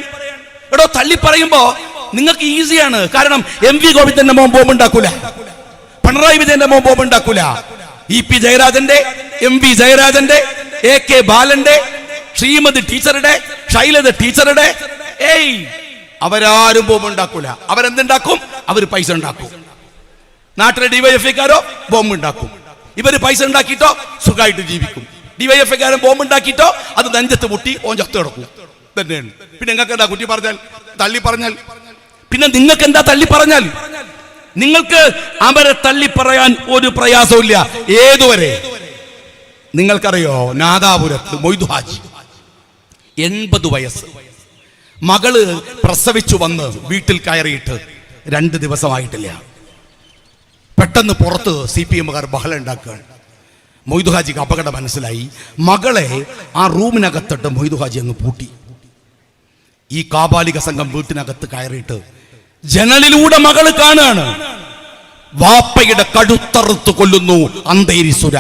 എടോ, തള്ളി പറയുമ്പോ നിങ്ങൾക്ക് ഈസിയാണ്. കാരണം MV ഗോവിന്ദന്റെ മോൻ ബോംബ് ഉണ്ടാക്കൂല, പിണറായി വിജയന്റെ മോൻ ബോംബ് ഉണ്ടാക്കൂല, EP ജയരാജന്റെ, MV ജയരാജന്റെ, AK ബാലന്റെ, ശ്രീമതി ടീച്ചറുടെ, ശൈലജ ടീച്ചറുടെ, അവരാരും ബോംബ് ഉണ്ടാക്കൂല. അവരെന്തുണ്ടാക്കും? അവർ പൈസ ഉണ്ടാക്കും. നാട്ടിലെ DYFI-കാരോ ബോംബ് ഉണ്ടാക്കും. ഇവര് പൈസ ഉണ്ടാക്കിയിട്ടോ സുഖമായിട്ട് ജീവിക്കും. DYFI-കാരൻ ബോംബ് ഉണ്ടാക്കിയിട്ടോ അത് നെഞ്ചത്ത് മുട്ടി ഓൻ ചത്തു കിടക്കും തന്നെയാണ്. പിന്നെ നിങ്ങൾക്ക് എന്താ കുട്ടി പറഞ്ഞാൽ, തള്ളി പറഞ്ഞാൽ? പിന്നെ നിങ്ങൾക്ക് എന്താ തള്ളി പറഞ്ഞാൽ? നിങ്ങൾക്ക് അവരെ തള്ളി പറയാൻ ഒരു പ്രയാസമില്ല. ഏതുവരെ? നിങ്ങൾക്കറിയോ, നാദാപുരത്ത് മൊയ്തു ഹാജി 80 വയസ്സ്, മകള് പ്രസവിച്ചു വന്ന് വീട്ടിൽ കയറിയിട്ട് 2 ദിവസമായിട്ടില്ല. പെട്ടെന്ന് പുറത്ത് CPM-കാർ ബഹളം ഉണ്ടാക്കുകയാണ്. മൊയ്തു ഹാജിക്ക് അപകടം മനസ്സിലായി. മകളെ ആ റൂമിനകത്തിട്ട് മൊയ്തു ഹാജി അങ്ങ് പൂട്ടി. ഈ കാബാലിക സംഘം വീട്ടിനകത്ത് കയറിയിട്ട് ജനലിലൂടെ മകള് കാണുകയാണ്. വാപ്പയുടെ കടുത്തറുത്ത് കൊല്ലുന്നു അന്തേരി സുര.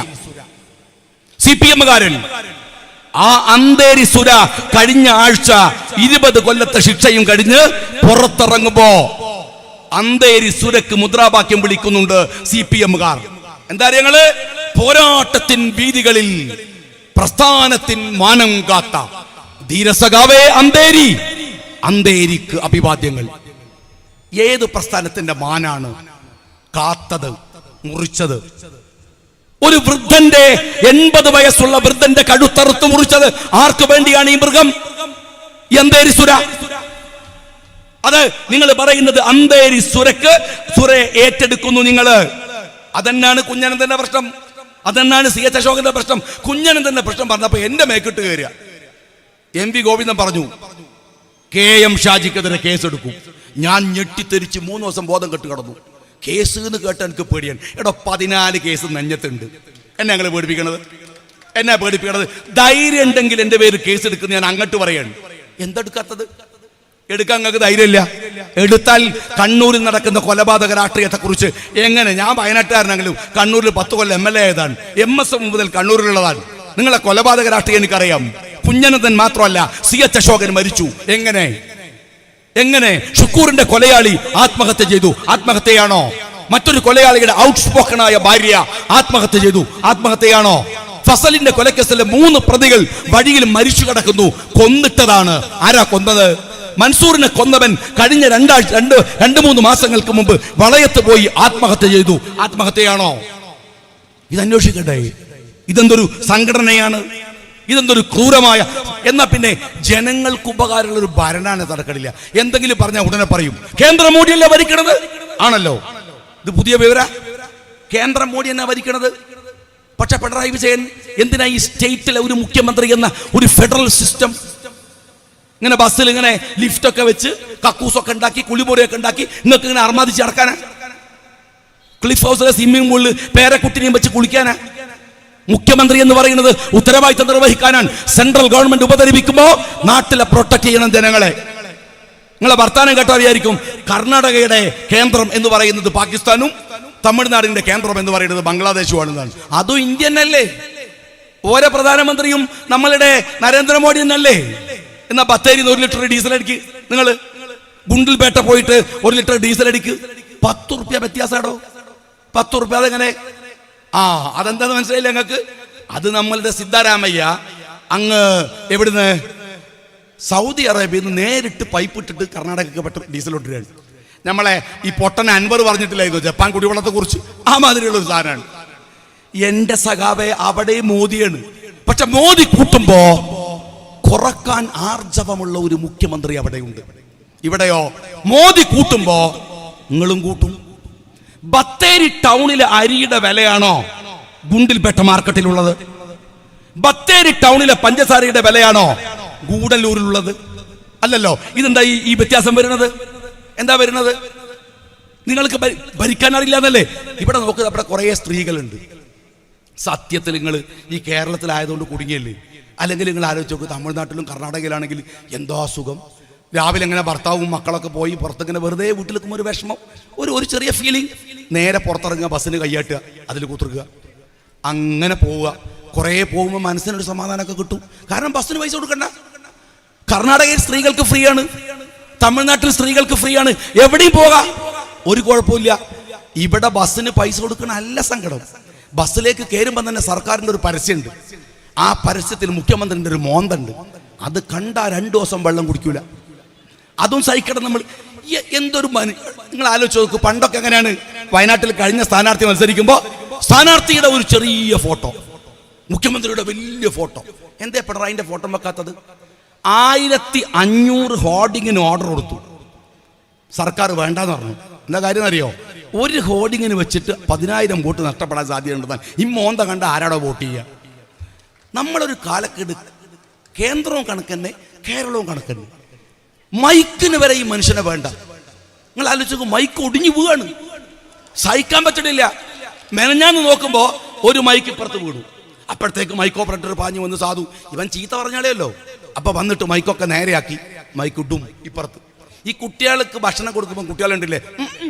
CPM-കാരൻ ആ അന്തേരി സുര കഴിഞ്ഞ ആഴ്ച 20 കൊല്ലത്തെ ശിക്ഷയും കഴിഞ്ഞ് പുറത്തിറങ്ങുമ്പോ അന്തേരി സുരക്ക് മുദ്രാവാക്യം വിളിക്കുന്നുണ്ട് CPM-കാർ. എന്താ ഞങ്ങള്? പോരാട്ടത്തിൻ വീതികളിൽ പ്രസ്ഥാനത്തിൻ മാനം കാത്ത ധീരസഖാവേ അന്തേരി, അന്തേരിക്ക് അഭിവാദ്യങ്ങൾ. ഏത് പ്രസ്ഥാനത്തിന്റെ മാനാണ് കാത്തത്, മുറിച്ചത്? ഒരു വൃദ്ധന്റെ, 80 വയസ്സുള്ള വൃദ്ധന്റെ കഴുത്തറുത്ത് മുറിച്ചത് ആർക്ക് വേണ്ടിയാണ്? ഈ മൃഗം, ഈ അന്തേരി സുര. അത് നിങ്ങൾ പറയുന്നത് അന്തേരി സുരക്ക്, സുരയെ ഏറ്റെടുക്കുന്നു നിങ്ങൾ. അതന്നെയാണ് കുഞ്ഞനന്തന്റെ പ്രശ്നം. അതെന്നാണ് സി എച്ച് അശോകന്റെ പ്രശ്നം. കുഞ്ഞനന്തന്റെ പ്രശ്നം പറഞ്ഞപ്പോ എന്റെ മേക്കിട്ട് കയറുക. എം വി ഗോവിന്ദൻ പറഞ്ഞു കെ എം ഷാജിക്കെതിരെ കേസെടുക്കും. ഞാൻ ഞെട്ടിത്തെരിച്ച് 3 ദിവസം ബോധം കെട്ട് കിടന്നു. കേസ് എന്ന് കേട്ട എനിക്ക് പേടിയാണ്. 14 കേസ് നെഞ്ഞത്തുണ്ട്. എന്നെ ഞങ്ങൾ പേടിപ്പിക്കണത്? എന്നാ പേടിപ്പിക്കണത്? ധൈര്യം ഉണ്ടെങ്കിൽ എന്റെ പേര് കേസ് എടുക്കുന്ന ഞാൻ അങ്ങോട്ട് പറയാണ്. എന്തെടുക്കാത്തത്? എടുക്കാൻ നിങ്ങൾക്ക് ധൈര്യമില്ല. എടുത്താൽ കണ്ണൂരിൽ നടക്കുന്ന കൊലപാതക രാഷ്ട്രീയത്തെ കുറിച്ച് എങ്ങനെ, ഞാൻ വയനാട്ടുകാരനെങ്കിലും കണ്ണൂരിൽ 10 കൊല്ലം MLA ആയതാണ്, MS മുതൽ കണ്ണൂരിലുള്ളതാണ്. നിങ്ങളെ കൊലപാതക രാഷ്ട്രീയം എനിക്കറിയാം. കുഞ്ഞനന്തൻ മാത്രമല്ല, CH അശോകൻ മരിച്ചു. എങ്ങനെ ഷുക്കൂറിന്റെ കൊലയാളി ആത്മഹത്യ ചെയ്തു? ആത്മഹത്യയാണോ? മറ്റൊരു കൊലയാളിയുടെ ഔട്ട്സ്പോക്കണായ ഭാര്യ ആത്മഹത്യ ചെയ്തു. ആത്മഹത്യയാണോ? ഫസലിന്റെ കൊലക്കേസിലെ 3 പ്രതികൾ വഴിയിൽ മരിച്ചു കിടക്കുന്നു. കൊന്നിട്ടതാണ്. ആരാ കൊന്നത്? മൻസൂറിനെ കൊന്നവൻ കഴിഞ്ഞ 2-3 മാസങ്ങൾക്ക് മുമ്പ് വളയത്ത് പോയി ആത്മഹത്യ ചെയ്തു. ആത്മഹത്യയാണോ? ഇതന്വേഷിക്കട്ടെ. ഇതെന്തൊരു സംഘടനയാണ്? ഇതെന്തൊരു ക്രൂരമായ. എന്നാ പിന്നെ ജനങ്ങൾക്ക് ഉപകാരമുള്ള ഒരു ഭരണമാണ് നടക്കണില്ല. എന്തെങ്കിലും പറഞ്ഞാൽ ഉടനെ പറയും കേന്ദ്ര മോഡിയല്ലേ ഭരിക്കണത്. ആണല്ലോ, ഇത് പുതിയ വിവര. കേന്ദ്ര മോഡി എന്നാ ഭരിക്കണത്. പക്ഷെ പിണറായി വിജയൻ എന്തിനാ ഈ സ്റ്റേറ്റിലെ ഒരു മുഖ്യമന്ത്രി എന്ന ഒരു ഫെഡറൽ സിസ്റ്റം ഇങ്ങനെ ബസ്സിൽ ഇങ്ങനെ ലിഫ്റ്റൊക്കെ വെച്ച് കക്കൂസൊക്കെ ഉണ്ടാക്കി കുളിമുറിയൊക്കെ ഉണ്ടാക്കി നിങ്ങൾക്ക് ഇങ്ങനെ അർമാദിച്ച് നടക്കാനാ? ക്ലിഫ് ഹൗസിലെ സ്വിമ്മിംഗ് പൂളിൽ പേരക്കുട്ടിനെയും വെച്ച് കുളിക്കാനാ? മുഖ്യമന്ത്രി എന്ന് പറയുന്നത് ഉത്തരവാദിത്തം നിർവഹിക്കാനാണ്. സെൻട്രൽ ഗവൺമെന്റ് ഉപദ്രവിക്കുമ്പോ നാട്ടിലെ പ്രൊട്ടക്ട് ചെയ്യണം ജനങ്ങളെ. നിങ്ങളെ വർത്താനം കേട്ടോ അറിയായിരിക്കും. കർണാടകയുടെ കേന്ദ്രം എന്ന് പറയുന്നത് പാകിസ്ഥാനും തമിഴ്നാടിന്റെ കേന്ദ്രം എന്ന് പറയുന്നത് ബംഗ്ലാദേശുമാണെന്നാണ്. അതും ഇന്ത്യൻ അല്ലേ? ഓരോ പ്രധാനമന്ത്രിയും നമ്മളുടെ നരേന്ദ്രമോദി എന്നല്ലേ? എന്നാ ബത്തേരി 1 ലിറ്റർ ഡീസൽ അടിക്ക്. നിങ്ങൾ ഗുണ്ടിൽപേട്ട പോയിട്ട് 1 ലിറ്റർ ഡീസൽ അടിക്ക്. 10 റുപ്യ വ്യത്യാസമാണോ? 10 റുപ്യ. അതെങ്ങനെ? അതെന്താന്ന് മനസ്സിലായില്ല ഞങ്ങൾക്ക്? അത് നമ്മളുടെ സിദ്ധാരാമയ്യ അങ്ങ് എവിടുന്ന് സൗദി അറേബ്യയിൽ നിന്ന് നേരിട്ട് പൈപ്പ് ഇട്ടിട്ട് കർണാടകയ്ക്ക് പെട്ട ഡീസൽ ഇട്ടിട്ടാണ്. നമ്മളെ ഈ പൊട്ടൻ അൻവർ പറഞ്ഞിട്ടില്ലായിരുന്നു ജപ്പാൻ കുടിവെള്ളത്തെ കുറിച്ച്? ആ മാതിരിയുള്ള ഒരു സാധനമാണ്. എന്റെ സഖാവെ അവിടെ മോദിയാണ്. പക്ഷെ മോദി കൂട്ടുമ്പോ കുറക്കാൻ ആർജവമുള്ള ഒരു മുഖ്യമന്ത്രി അവിടെയുണ്ട്. ഇവിടെയോ മോദി കൂട്ടുമ്പോ നിങ്ങളും കൂട്ടും. ബത്തേരി ടൗണിലെ അരിയുടെ വിലയാണോ ഗുണ്ടിൽപേട്ട മാർക്കറ്റിലുള്ളത്? ബത്തേരി ടൗണിലെ പഞ്ചസാരയുടെ വിലയാണോ ഗൂഡല്ലൂരിലുള്ളത്? അല്ലല്ലോ. ഇതെന്താ ഈ വ്യത്യാസം വരുന്നത്? എന്താ വരുന്നത്? നിങ്ങൾക്ക് ഭരിക്കാൻ അറിയില്ല എന്നല്ലേ? ഇവിടെ നോക്കുക, അവിടെ കുറേ സ്ത്രീകളുണ്ട്. സത്യത്തിൽ നിങ്ങൾ ഈ കേരളത്തിലായതുകൊണ്ട് കുടുങ്ങിയല്ലേ? അല്ലെങ്കിൽ നിങ്ങൾ ആലോചിച്ച് നോക്കുക, തമിഴ്നാട്ടിലും കർണാടകയിലാണെങ്കിൽ എന്തോ സുഖം. രാവിലെ ഇങ്ങനെ ഭർത്താവും മക്കളൊക്കെ പോയി പുറത്തിങ്ങനെ വെറുതെ വീട്ടിലെത്തുമ്പോൾ ഒരു വിഷമം, ഒരു ചെറിയ ഫീലിംഗ്. നേരെ പുറത്തിറങ്ങുക, ബസ്സിന് കയ്യാട്ടുക, അതിൽ കുത്തിറുക, അങ്ങനെ പോവുക. കുറേ പോകുമ്പോൾ മനസ്സിനൊരു സമാധാനമൊക്കെ കിട്ടും. കാരണം ബസ്സിന് പൈസ കൊടുക്കണ്ട. കർണാടകയിൽ സ്ത്രീകൾക്ക് ഫ്രീ ആണ്, തമിഴ്നാട്ടിൽ സ്ത്രീകൾക്ക് ഫ്രീ ആണ്. എവിടെയും പോകാം, ഒരു കുഴപ്പമില്ല. ഇവിടെ ബസ്സിന് പൈസ കൊടുക്കണ നല്ല സങ്കടം. ബസ്സിലേക്ക് കയറുമ്പോൾ തന്നെ സർക്കാരിൻ്റെ ഒരു പരസ്യമുണ്ട്. ആ പരസ്യത്തിൽ മുഖ്യമന്ത്രിൻ്റെ ഒരു മോന്തുണ്ട്. അത് കണ്ടാ 2 ദിവസം വെള്ളം കുടിക്കൂല. അതും സഹിക്കണം നമ്മൾ. എന്തൊരു നിങ്ങൾ ആലോചിച്ച് നോക്കൂ. പണ്ടൊക്കെ എങ്ങനെയാണ്? വയനാട്ടിൽ കഴിഞ്ഞ സ്ഥാനാർത്ഥി മത്സരിക്കുമ്പോൾ സ്ഥാനാർത്ഥിയുടെ ഒരു ചെറിയ ഫോട്ടോ, മുഖ്യമന്ത്രിയുടെ വലിയ ഫോട്ടോ. എന്തേ പിണറായിന്റെ ഫോട്ടോ വെക്കാത്തത്? 1500 ഹോർഡിങ്ങിന് ഓർഡർ കൊടുത്തു. സർക്കാർ വേണ്ടാന്ന് പറഞ്ഞു. എന്താ കാര്യം അറിയോ? ഒരു ഹോർഡിങ്ങിന് വെച്ചിട്ട് 10,000 വോട്ട് നഷ്ടപ്പെടാൻ സാധ്യതയുണ്ടെന്നാൽ ഈ മോന്ത കണ്ട ആരാടോ വോട്ട് ചെയ്യുക? നമ്മളൊരു കാലക്കെട്. കേന്ദ്രവും കണക്കന്നെ, കേരളവും കണക്കന്നെ. മൈക്കിന് വരെ ഈ മനുഷ്യനെ വേണ്ട. നിങ്ങൾ ആലോചിച്ചു, മൈക്ക് ഒടിഞ്ഞു വീഴാണ്, സഹിക്കാൻ പറ്റണില്ല. മെനഞ്ഞാന്ന് നോക്കുമ്പോ ഒരു മൈക്ക് ഇപ്പുറത്ത് വീണു. അപ്പോഴത്തേക്ക് മൈക്ക് ഓപ്പറേറ്റർ പാഞ്ഞു വന്ന്, സാധു ഇവൻ ചീത്ത പറഞ്ഞാലോ. അപ്പൊ വന്നിട്ട് മൈക്കൊക്കെ നേരെയാക്കി, മൈക്ക് ഇടും ഇപ്പുറത്ത്. ഈ കുട്ടികൾക്ക് ഭക്ഷണം കൊടുക്കുമ്പോൾ കുട്ടികളുണ്ടല്ലേ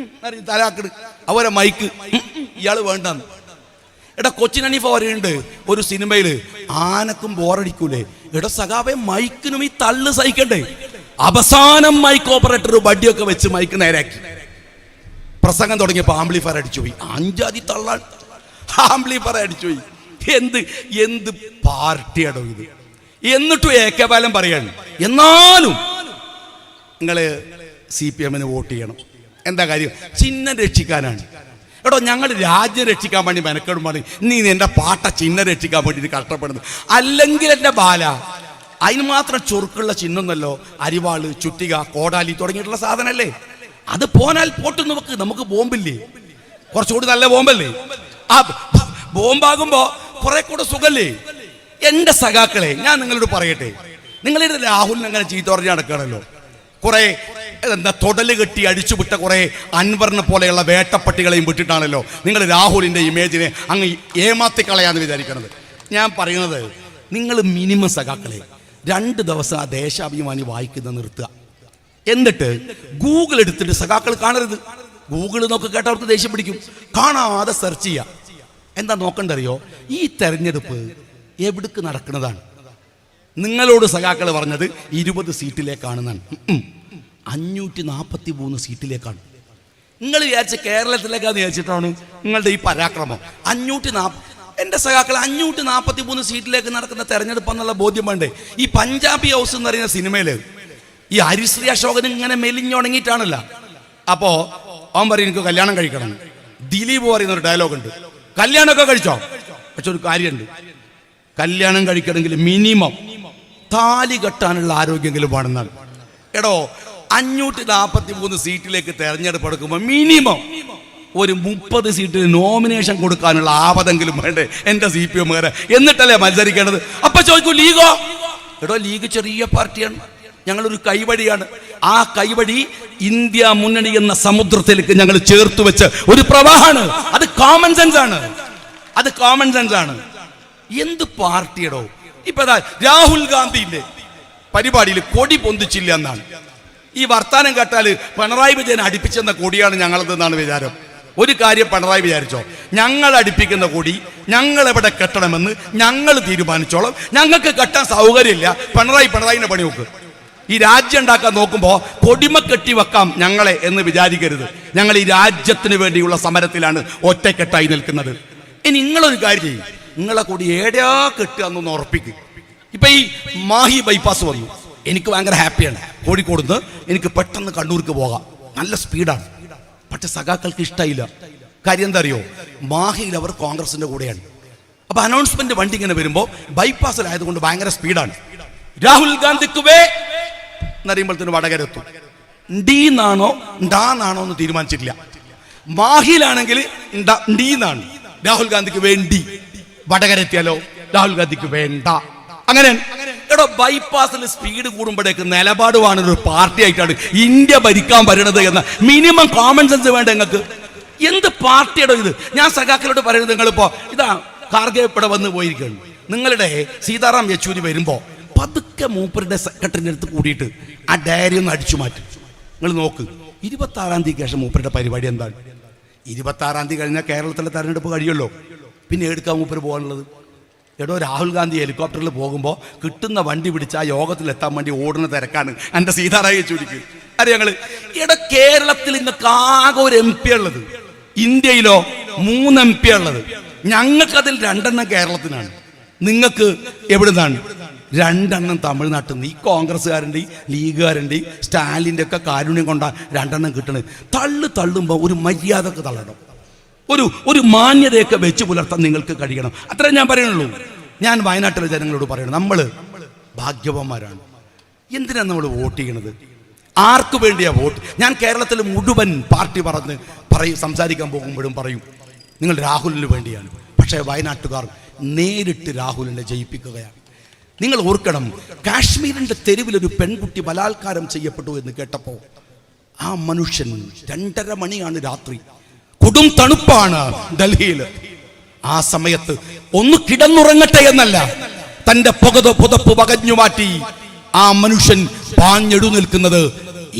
തലാക്കിട്, അവരെ മൈക്ക് ഇയാള് വേണ്ടെന്ന്. എടാ കൊച്ചിൻ ഹനീഫ പറയുന്നുണ്ട് ഒരു സിനിമയില്, ആനക്കും ബോറടിക്കൂലേ? എടാ സഖാവെ, മൈക്കിനും ഈ തള്ളു സഹിക്കണ്ടേ? അവസാനം മൈക്ക് ഓപ്പറേറ്റർ ബഡിയൊക്കെ വെച്ച് മൈക്ക് നേരാക്കി. പ്രസംഗം തുടങ്ങിയപ്പോ ആംപ്ലിഫയർ അടിച്ചുപോയി. 5 തള്ളാൻ ആംപ്ലിഫയർ അടിച്ചുപോയി. എന്ത് പാർട്ടിയാണോ ഇത്? എന്നിട്ടും ഏകബാലം പറയാണ്. എന്നാലും നിങ്ങള് CPM-ന് വോട്ട് ചെയ്യണം. എന്താ കാര്യം? ചിഹ്നം രക്ഷിക്കാനാണ്. എടോ, ഞങ്ങൾ രാജ്യം രക്ഷിക്കാൻ വേണ്ടി മെനക്കെടും വേണ്ടി നീ എൻ്റെ പാട്ട ചിഹ്നം രക്ഷിക്കാൻ വേണ്ടിയിട്ട് കഷ്ടപ്പെടുന്നത്. അല്ലെങ്കിൽ എൻ്റെ ബാല അതിന് മാത്രം ചൊറുക്കുള്ള ചിഹ്നമൊന്നല്ലോ. അരിവാള്, ചുറ്റിക, കോടാലി തുടങ്ങിയിട്ടുള്ള സാധനമല്ലേ? അത് പോനാൽ പോട്ടെന്ന് വെക്ക്. നമുക്ക് ബോംബില്ലേ? കുറച്ചുകൂടി നല്ല ബോംബല്ലേ? ആ ബോംബാകുമ്പോ കുറെ കൂടെ സുഖല്ലേ? എന്റെ സഖാക്കളെ, ഞാൻ നിങ്ങളോട് പറയട്ടെ, നിങ്ങളുടെ രാഹുലിനെ അങ്ങനെ ചീത്ത പറഞ്ഞ് നടക്കുകയാണല്ലോ. കുറെ എന്താ തൊടല് കെട്ടി അടിച്ചുവിട്ട കുറെ അൻവറിനെ പോലെയുള്ള വേട്ടപ്പട്ടികളെയും വിട്ടിട്ടാണല്ലോ നിങ്ങൾ രാഹുലിന്റെ ഇമേജിനെ അങ്ങ് ഏമാത്തിക്കളയാന്ന് വിചാരിക്കണത്. ഞാൻ പറയുന്നത്, നിങ്ങൾ മിനിമം സഖാക്കളെ 2 ദിവസം ആ ദേശാഭിമാനി വായിക്കുന്ന നിർത്തുക. എന്നിട്ട് ഗൂഗിൾ എടുത്തിട്ട് സഖാക്കൾ കാണരുത്. ഗൂഗിൾ നോക്കി കേട്ടാൽ അവർക്ക് ദേഷ്യം പിടിക്കും. കാണാതെ സെർച്ച് ചെയ്യുക. എന്താ നോക്കണ്ടറിയോ? ഈ തെരഞ്ഞെടുപ്പ് എവിടേക്ക് നടക്കുന്നതാണ്? നിങ്ങളോട് സഖാക്കൾ പറഞ്ഞത് 20 സീറ്റിലേക്കാണെന്നാണ്. 543 സീറ്റിലേക്കാണ്. നിങ്ങൾ വിചാരിച്ച കേരളത്തിലേക്കാന്ന് വിചാരിച്ചിട്ടാണ് നിങ്ങളുടെ ഈ പരാക്രമം. 540 എൻ്റെ സഖാക്കൾ 543 സീറ്റിലേക്ക് നടക്കുന്ന തെരഞ്ഞെടുപ്പ് എന്നുള്ള ബോധ്യം വേണ്ടേ? ഈ പഞ്ചാബി ഹൗസ് എന്ന് പറയുന്ന സിനിമയിൽ ഈ ഹരിശ്രീ അശോകൻ ഇങ്ങനെ മെലിഞ്ഞുണങ്ങിയിട്ടാണല്ല. അപ്പോ അവൻ പറയും എനിക്ക് കല്യാണം കഴിക്കണം. ദിലീപ് പറയുന്ന ഒരു ഡയലോഗ് ഉണ്ട്, കല്യാണമൊക്കെ കഴിച്ചോ? പക്ഷെ ഒരു കാര്യമുണ്ട്, കല്യാണം കഴിക്കണമെങ്കിൽ മിനിമം താലി കെട്ടാനുള്ള ആരോഗ്യമെങ്കിലും വേണമെന്നാണ്. എടോ 543 സീറ്റിലേക്ക് തെരഞ്ഞെടുപ്പ് എടുക്കുമ്പോൾ മിനിമം ഒരു 30 സീറ്റിന് നോമിനേഷൻ കൊടുക്കാനുള്ള ആവതെങ്കിലും വേണ്ടേ എൻ്റെ CPM കാരെ? എന്നിട്ടല്ലേ മത്സരിക്കേണ്ടത്. അപ്പൊ ചോദിക്കൂ ലീഗോ? എടോ ലീഗ് ചെറിയ പാർട്ടിയാണ്, ഞങ്ങളൊരു കൈവടിയാണ്. ആ കൈവടി ഇന്ത്യ മുന്നണി എന്ന സമുദ്രത്തിലേക്ക് ഞങ്ങൾ ചേർത്ത് വെച്ച് ഒരു പ്രവാഹമാണ്. അത് കോമൺ സെൻസ് ആണ്, അത് കോമൺ സെൻസ് ആണ്. എന്ത് പാർട്ടിയടോ? ഇപ്പൊ രാഹുൽ ഗാന്ധിന്റെ പരിപാടിയിൽ കൊടി പൊന്തിച്ചില്ല എന്നാണ്. ഈ വർത്താനം കേട്ടാല് പിണറായി വിജയൻ അടുപ്പിച്ചെന്ന കൊടിയാണ് ഞങ്ങളതെന്നാണ് വിചാരം. ഒരു കാര്യം പിണറായി വിചാരിച്ചോ, ഞങ്ങൾ അടുപ്പിക്കുന്ന കൊടി ഞങ്ങൾ എവിടെ കെട്ടണമെന്ന് ഞങ്ങൾ തീരുമാനിച്ചോളാം, ഞങ്ങൾക്ക് കെട്ടാൻ സൗകര്യമില്ല, പിണറായിന്റെ പണി നോക്ക്. ഈ രാജ്യം ഉണ്ടാക്കാൻ നോക്കുമ്പോൾ കൊടിമ കെട്ടി വെക്കാം ഞങ്ങളെ എന്ന് വിചാരിക്കരുത്. ഞങ്ങൾ ഈ രാജ്യത്തിന് വേണ്ടിയുള്ള സമരത്തിലാണ് ഒറ്റക്കെട്ടായി നിൽക്കുന്നത്. ഇനി നിങ്ങളൊരു കാര്യം ചെയ്യും, നിങ്ങളെ കൂടി ഏടാ കെട്ടുക എന്നൊന്ന് ഉറപ്പിക്കും. ഇപ്പൊ ഈ മാഹി ബൈപ്പാസ് വന്നു, എനിക്ക് ഭയങ്കര ഹാപ്പിയാണ്. കോഴിക്കോട് നിന്ന് എനിക്ക് പെട്ടെന്ന് കണ്ണൂർക്ക് പോകാം, നല്ല സ്പീഡാണ്. പക്ഷെ സഖാക്കൾക്ക് ഇഷ്ടമായില്ല. കാര്യം എന്താ അറിയോ? മാഹിയിൽ അവർ കോൺഗ്രസിന്റെ കൂടെയാണ്. അപ്പൊ അനൗൺസ്മെന്റ് വണ്ടി ഇങ്ങനെ വരുമ്പോൾ ബൈപ്പാസിലായതുകൊണ്ട് ഭയങ്കര സ്പീഡാണ്. രാഹുൽ ഗാന്ധിക്ക് വേ എന്നറിയുമ്പോഴത്തേന് വടകരെത്തും. ഡി എന്നാണോ ഡാന്നാണോ എന്ന് തീരുമാനിച്ചിട്ടില്ല. മാഹിയിലാണെങ്കിൽ ഡീന്നാണ്, രാഹുൽ ഗാന്ധിക്ക് വേണ്ടി. വടകരെത്തിയാലോ രാഹുൽ ഗാന്ധിക്ക് വേണ്ട. അങ്ങനെ എടോ ബൈപ്പാസിൽ സ്പീഡ് കൂടുമ്പോഴേക്ക് നിലപാടുവാണ് ഒരു പാർട്ടി ആയിട്ടാണ് ഇന്ത്യ ഭരിക്കാൻ വരുന്നത് എന്ന മിനിമം കോമൺ സെൻസ് വേണ്ട നിങ്ങൾക്ക്. എന്ത് പാർട്ടിയാണോ ഇത്? ഞാൻ സഖാക്കളോട് പറയുന്നത്, നിങ്ങളിപ്പോ ഇതാ ഖാർഗെ ഇവിടെ വന്ന് പോയിരിക്കുകയാണ്. നിങ്ങളുടെ സീതാറാം യെച്ചൂരി വരുമ്പോ പതുക്കെ മൂപ്പരുടെ സെക്രട്ടറിന്റെ അടുത്ത് കൂടിയിട്ട് ആ ഡയറി ഒന്ന് അടിച്ചു മാറ്റും. നിങ്ങൾ നോക്ക്, 26-ാം തീയതിക്ക് ശേഷം മൂപ്പരുടെ പരിപാടി എന്താണ്? 26-ാം തീയതി കഴിഞ്ഞാൽ കേരളത്തിലെ തെരഞ്ഞെടുപ്പ് കഴിയുമല്ലോ, പിന്നെ എടുക്കാൻ മൂപ്പര് പോകാനുള്ളത്. എടോ രാഹുൽ ഗാന്ധി ഹെലികോപ്റ്ററിൽ പോകുമ്പോൾ കിട്ടുന്ന വണ്ടി പിടിച്ച് ആ യോഗത്തിലെത്താൻ വേണ്ടി ഓടുന്ന തിരക്കാണ് എൻ്റെ സീതാറാം യെച്ചൂരിക്ക്. അറിയാം ഞങ്ങള് എടോ കേരളത്തിൽ ഇന്നൊക്കെ ആകെ ഒരു MP ഉള്ളത്, ഇന്ത്യയിലോ 3 MP ഉള്ളത്. ഞങ്ങൾക്കതിൽ 2 കേരളത്തിനാണ്, നിങ്ങൾക്ക് എവിടുന്നാണ്? 2 തമിഴ്നാട്ടിൽ നിന്ന്. ഈ കോൺഗ്രസ്സുകാരൻ്റെ ലീഗുകാരൻ്റെ സ്റ്റാലിൻ്റെ ഒക്കെ കാരുണ്യം കൊണ്ടാണ് 2 കിട്ടണത്. തള്ളുമ്പോൾ ഒരു മര്യാദക്ക് തള്ളണം, ഒരു മാന്യതയൊക്കെ വെച്ച് പുലർത്താൻ നിങ്ങൾക്ക് കഴിയണം. അത്രേ ഞാൻ പറയണുള്ളൂ. ഞാൻ വയനാട്ടിലെ ജനങ്ങളോട് പറയണം, നമ്മൾ ഭാഗ്യവാന്മാരാണ്. എന്തിനാണ് നമ്മൾ വോട്ട് ചെയ്യണത്? ആർക്ക് വേണ്ടിയാ വോട്ട്? ഞാൻ കേരളത്തിൽ മുഴുവൻ പാർട്ടി സംസാരിക്കാൻ പോകുമ്പോഴും പറയും നിങ്ങൾ രാഹുലിന് വേണ്ടിയാണ്. പക്ഷേ വയനാട്ടുകാർ നേരിട്ട് രാഹുലിനെ ജയിപ്പിക്കുകയാണ്. നിങ്ങൾ ഓർക്കണം, കാശ്മീരിന്റെ തെരുവിൽ ഒരു പെൺകുട്ടി ബലാത്കാരം ചെയ്യപ്പെട്ടു എന്ന് കേട്ടപ്പോൾ ആ മനുഷ്യൻ 2:30 മണിയാണ് രാത്രി, കൊടും തണുപ്പാണ് ഡൽഹിയിൽ. ആ സമയത്ത് ഒന്ന് കിടന്നുറങ്ങട്ടെ എന്നല്ല, തന്റെ പുതപ്പ് വകഞ്ഞു മാറ്റി ആ മനുഷ്യൻ പാഞ്ഞെഴുന്നേൽക്കുന്നത്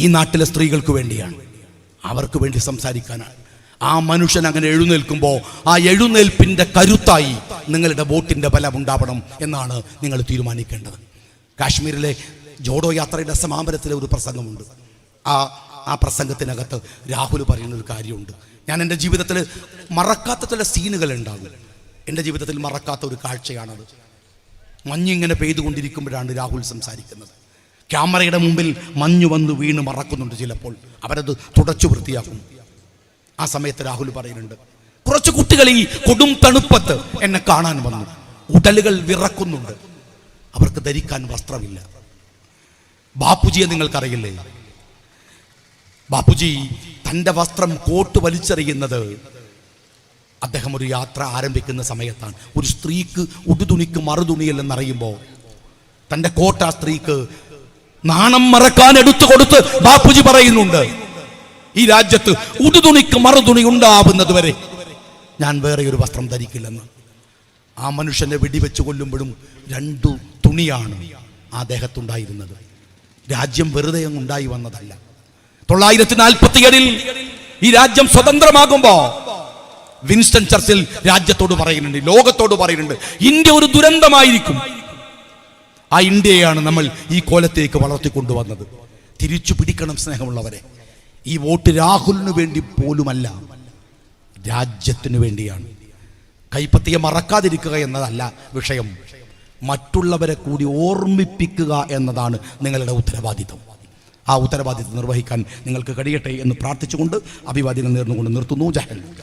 ഈ നാട്ടിലെ സ്ത്രീകൾക്ക് വേണ്ടിയാണ്, അവർക്ക് വേണ്ടി സംസാരിക്കാനാണ്. ആ മനുഷ്യൻ അങ്ങനെ എഴുന്നേൽക്കുമ്പോൾ ആ എഴുന്നേൽപ്പിന്റെ കരുത്തായി നിങ്ങളുടെ വോട്ടിന്റെ ബലം ഉണ്ടാവണം എന്നാണ് നിങ്ങൾ തീരുമാനിക്കേണ്ടത്. കാശ്മീരിലെ ജോഡോ യാത്രയുടെ സമാപനത്തിലെ ഒരു പ്രസംഗമുണ്ട്. ആ പ്രസംഗത്തിനകത്ത് രാഹുൽ പറയുന്ന ഒരു കാര്യമുണ്ട്. ഞാൻ എൻ്റെ ജീവിതത്തിൽ മറക്കാത്ത ചില സീനുകൾ ഉണ്ടാകും. എൻ്റെ ജീവിതത്തിൽ മറക്കാത്ത ഒരു കാഴ്ചയാണത്. മഞ്ഞിങ്ങനെ പെയ്തുകൊണ്ടിരിക്കുമ്പോഴാണ് രാഹുൽ സംസാരിക്കുന്നത്. ക്യാമറയുടെ മുമ്പിൽ മഞ്ഞു വന്ന് വീണ് മറക്കുന്നുണ്ട്. ചിലപ്പോൾ അവരത് തുടച്ചു വൃത്തിയാക്കും. ആ സമയത്ത് രാഹുൽ പറയുന്നുണ്ട്, കുറച്ച് കുട്ടികൾ ഈ കൊടും തണുപ്പത്ത് എന്നെ കാണാൻ വന്നു, ഉടലുകൾ വിറക്കുന്നുണ്ട്, അവർക്ക് ധരിക്കാൻ വസ്ത്രമില്ല. ബാപ്പുജിയെ നിങ്ങൾക്കറിയില്ലേ? ബാപ്പുജി തൻ്റെ വസ്ത്രം കോട്ട് വലിച്ചെറിയുന്നത് അദ്ദേഹം ഒരു യാത്ര ആരംഭിക്കുന്ന സമയത്താണ്. ഒരു സ്ത്രീക്ക് ഉടുതുണിക്ക് മറുതുണിയല്ലെന്നറിയുമ്പോൾ തൻ്റെ കോട്ട ആ സ്ത്രീക്ക് നാണം മറക്കാൻ എടുത്തു കൊടുത്ത് ബാപ്പുജി പറയുന്നുണ്ട്, ഈ രാജ്യത്ത് ഉടുതുണിക്ക് മറുതുണി ഉണ്ടാവുന്നത് വരെ ഞാൻ വേറെ ഒരു വസ്ത്രം ധരിക്കില്ലെന്ന്. ആ മനുഷ്യനെ വെടിവെച്ച് കൊല്ലുമ്പോഴും 2 തുണിയാണ് ആ ദേഹത്തുണ്ടായിരുന്നത്. രാജ്യം വെറുതെ അങ്ങ് ഉണ്ടായി വന്നതല്ല. 947 ഈ രാജ്യം സ്വതന്ത്രമാകുമ്പോ വിൻസ്റ്റൺ ചർച്ചിൽ രാജ്യത്തോട് പറയുന്നുണ്ട്, ലോകത്തോട് പറയുന്നുണ്ട്, ഇന്ത്യ ഒരു ദുരന്തമായിരിക്കും. ആ ഇന്ത്യയാണ് നമ്മൾ ഈ കോലത്തേക്ക് വളർത്തിക്കൊണ്ടുവന്നത്. തിരിച്ചു പിടിക്കണം സ്നേഹമുള്ളവരെ. ഈ വോട്ട് രാഹുലിന് വേണ്ടി പോലുമല്ല, രാജ്യത്തിനു വേണ്ടിയാണ്. കൈപ്പത്തിയെ മറക്കാതിരിക്കുക എന്നതല്ല വിഷയം, മറ്റുള്ളവരെ കൂടി ഓർമ്മിപ്പിക്കുക എന്നതാണ് നിങ്ങളുടെ ഉത്തരവാദിത്വം. ആ ഉത്തരവാദിത്വം നിർവഹിക്കാൻ നിങ്ങൾക്ക് കഴിയട്ടെ എന്ന് പ്രാർത്ഥിച്ചുകൊണ്ട് അഭിവാദ്യങ്ങൾ നേർന്നുകൊണ്ട് നിർത്തുന്നു. ജയ് ഹിന്ദ്.